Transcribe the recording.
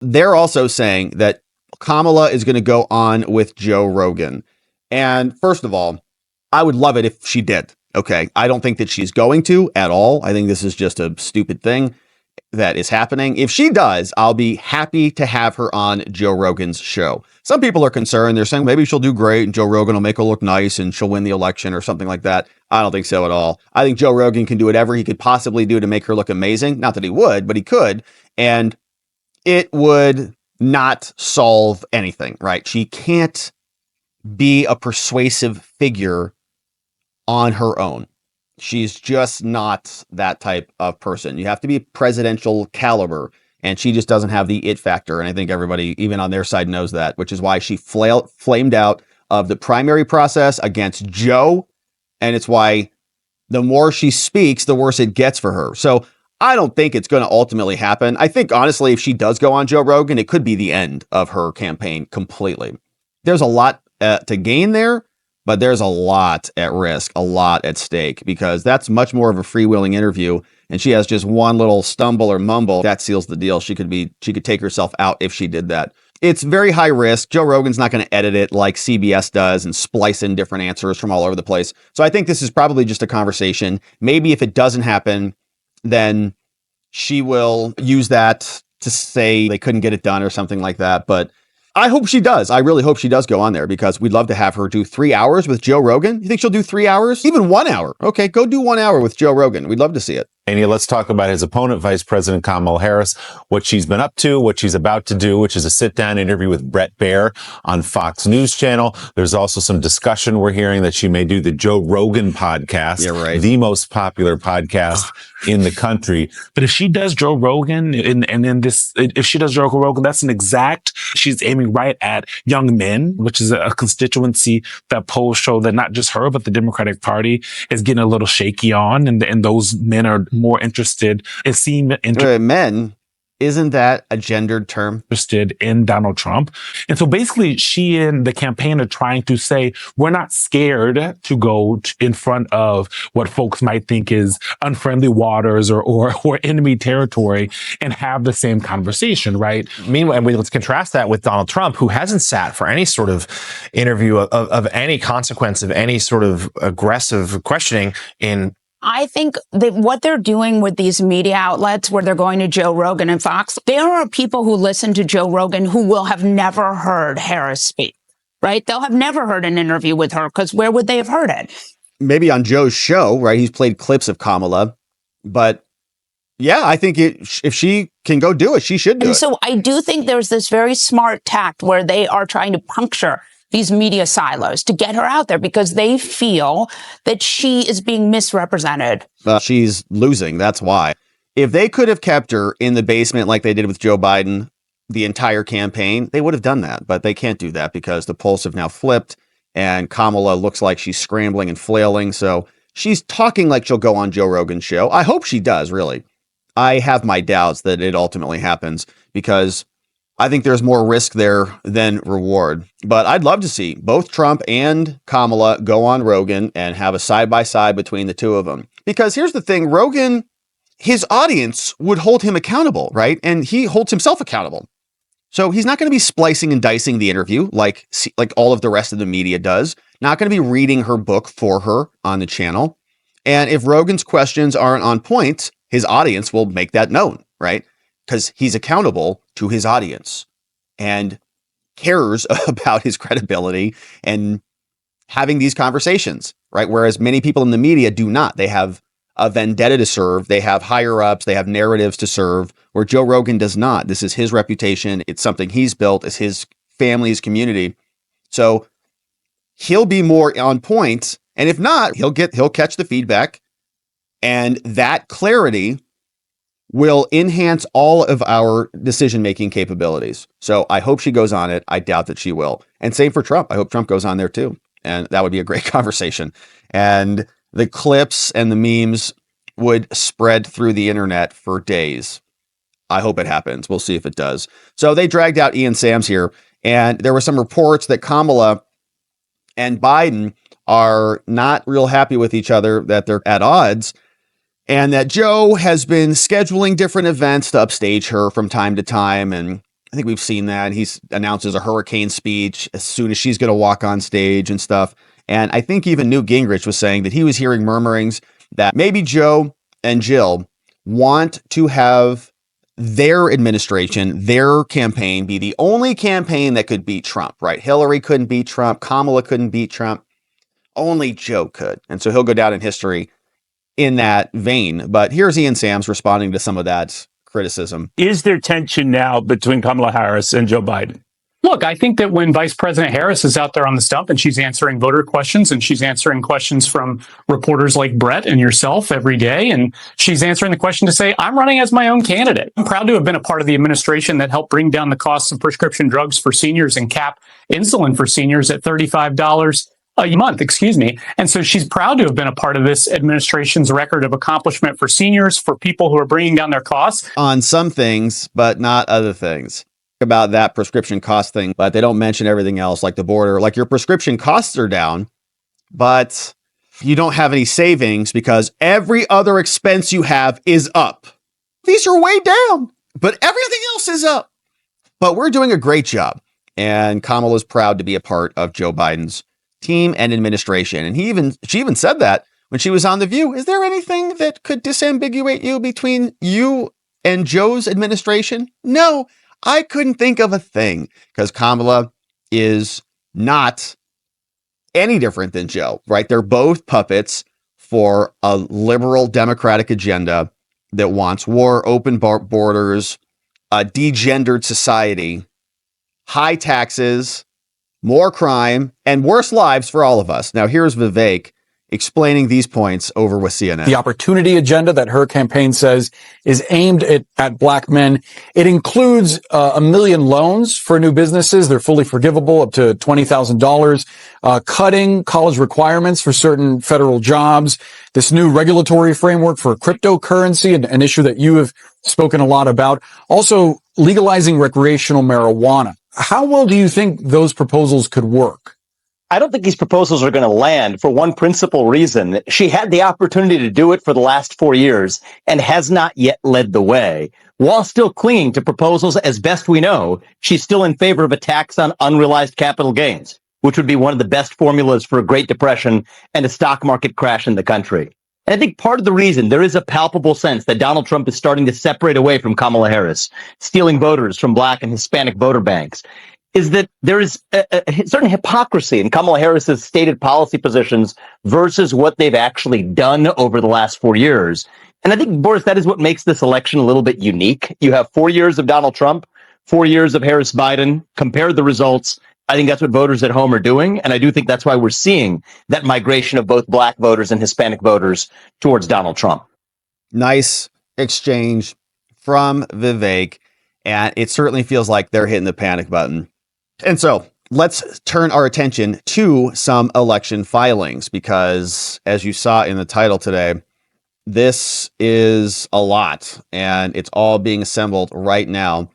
they're also saying that Kamala is going to go on with Joe Rogan. And first of all, I would love it if she did. Okay. I don't think that she's going to at all. I think this is just a stupid thing that is happening. If she does, I'll be happy to have her on Joe Rogan's show. Some people are concerned. They're saying maybe she'll do great and Joe Rogan will make her look nice and she'll win the election or something like that. I don't think so at all. I think Joe Rogan can do whatever he could possibly do to make her look amazing. Not that he would, but he could. And it would not solve anything, right? She can't be a persuasive figure on her own. She's just not that type of person. You have to be presidential caliber, and she just doesn't have the it factor. And I think everybody, even on their side, knows that, which is why she flamed out of the primary process against Joe. And it's why the more she speaks, the worse it gets for her. So I don't think it's going to ultimately happen. I think, honestly, if she does go on Joe Rogan, it could be the end of her campaign completely. There's a lot to gain there, but there's a lot at risk, a lot at stake, because that's much more of a freewheeling interview. And she has just one little stumble or mumble that seals the deal. She could take herself out if she did that. It's very high risk. Joe Rogan's not going to edit it like CBS does and splice in different answers from all over the place. So I think this is probably just a conversation. Maybe if it doesn't happen, then she will use that to say they couldn't get it done or something like that. But I hope she does. I really hope she does go on there, because we'd love to have her do 3 hours with Joe Rogan. You think she'll do 3 hours? Even 1 hour. Okay, go do 1 hour with Joe Rogan. We'd love to see it. And let's talk about his opponent, Vice President Kamala Harris, what she's been up to, what she's about to do, which is a sit-down interview with Bret Baier on Fox News Channel. There's also some discussion we're hearing that she may do the Joe Rogan podcast, yeah, right, the most popular podcast in the country. But if she does Joe Rogan, if she does Joe Rogan, that's she's aiming right at young men, which is a constituency that polls show that not just her, but the Democratic Party is getting a little shaky on. And those men are more interested in seeing men. Isn't that a gendered term? Interested in Donald Trump. And so basically she and the campaign are trying to say, we're not scared to go in front of what folks might think is unfriendly waters or enemy territory and have the same conversation, right? Meanwhile, let's contrast that with Donald Trump, who hasn't sat for any sort of interview of any consequence, of any sort of aggressive questioning in. I think that what they're doing with these media outlets where they're going to Joe Rogan and Fox, there are people who listen to Joe Rogan who will have never heard Harris speak, right? They'll have never heard an interview with her, because where would they have heard it? Maybe on Joe's show, right? He's played clips of Kamala, but yeah, I think if she can go do it, she should do it. So I do think there's this very smart tact where they are trying to puncture these media silos to get her out there, because they feel that she is being misrepresented. She's losing. That's why. If they could have kept her in the basement like they did with Joe Biden the entire campaign, they would have done that. But they can't do that because the polls have now flipped and Kamala looks like she's scrambling and flailing. So she's talking like she'll go on Joe Rogan's show. I hope she does, really. I have my doubts that it ultimately happens, because I think there's more risk there than reward. But I'd love to see both Trump and Kamala go on Rogan and have a side-by-side between the two of them. Because here's the thing, Rogan, his audience would hold him accountable, right? And he holds himself accountable. So he's not going to be splicing and dicing the interview like all of the rest of the media does. Not going to be reading her book for her on the channel. And if Rogan's questions aren't on point, his audience will make that known, right? Because he's accountable to his audience and cares about his credibility and having these conversations, right? Whereas many people in the media do not. They have a vendetta to serve. They have higher ups. They have narratives to serve, where Joe Rogan does not. This is his reputation. It's something he's built. It's his family's community. So he'll be more on point. And if not, he'll catch the feedback, and that clarity will enhance all of our decision-making capabilities. So I hope she goes on it. I doubt that she will. And same for Trump. I hope Trump goes on there too. And that would be a great conversation. And the clips and the memes would spread through the internet for days. I hope it happens. We'll see if it does. So they dragged out Ian Sams here, and there were some reports that Kamala and Biden are not real happy with each other, that they're at odds, and that Joe has been scheduling different events to upstage her from time to time. And I think we've seen that. He announces a hurricane speech as soon as she's going to walk on stage and stuff. And I think even Newt Gingrich was saying that he was hearing murmurings that maybe Joe and Jill want to have their administration, their campaign be the only campaign that could beat Trump, right? Hillary couldn't beat Trump. Kamala couldn't beat Trump. Only Joe could. And so he'll go down in history in that vein. But here's Ian Sams responding to some of that criticism. Is there tension now between Kamala Harris and Joe Biden? Look, I think that when Vice President Harris is out there on the stump and she's answering voter questions and she's answering questions from reporters like Brett and yourself every day, and she's answering the question to say, I'm running as my own candidate. I'm proud to have been a part of the administration that helped bring down the costs of prescription drugs for seniors and cap insulin for seniors at $35 a month, And so she's proud to have been a part of this administration's record of accomplishment for seniors, for people who are bringing down their costs. On some things, but not other things. About that prescription cost thing, but they don't mention everything else, like the border. Like, your prescription costs are down, but you don't have any savings because every other expense you have is up. These are way down, but everything else is up. But we're doing a great job. And Kamala's proud to be a part of Joe Biden's team and administration. And she even said that when she was on The View. Is there anything that could disambiguate you between you and Joe's administration? No. I couldn't think of a thing, because Kamala is not any different than Joe, right? They're both puppets for a liberal democratic agenda that wants war, open borders, a degendered society, high taxes, more crime, and worse lives for all of us. Now, here's Vivek explaining these points over with CNN. The opportunity agenda that her campaign says is aimed at black men. It includes $1 million loans for new businesses. They're fully forgivable up to $20,000. Cutting college requirements for certain federal jobs. This new regulatory framework for cryptocurrency, an issue that you have spoken a lot about. Also, legalizing recreational marijuana. How well do you think those proposals could work? I don't think these proposals are going to land for one principal reason. She had the opportunity to do it for the last 4 years and has not yet led the way. While still clinging to proposals, as best we know, she's still in favor of a tax on unrealized capital gains, which would be one of the best formulas for a Great Depression and a stock market crash in the country. And I think part of the reason there is a palpable sense that Donald Trump is starting to separate away from Kamala Harris, stealing voters from black and Hispanic voter banks, is that there is a certain hypocrisy in Kamala Harris's stated policy positions versus what they've actually done over the last 4 years. And I think, Boris, that is what makes this election a little bit unique. You have 4 years of Donald Trump, 4 years of Harris Biden. Compare the results. I think that's what voters at home are doing. And I do think that's why we're seeing that migration of both black voters and Hispanic voters towards Donald Trump. Nice exchange from Vivek. And it certainly feels like they're hitting the panic button. And so let's turn our attention to some election filings, because as you saw in the title today, this is a lot and it's all being assembled right now.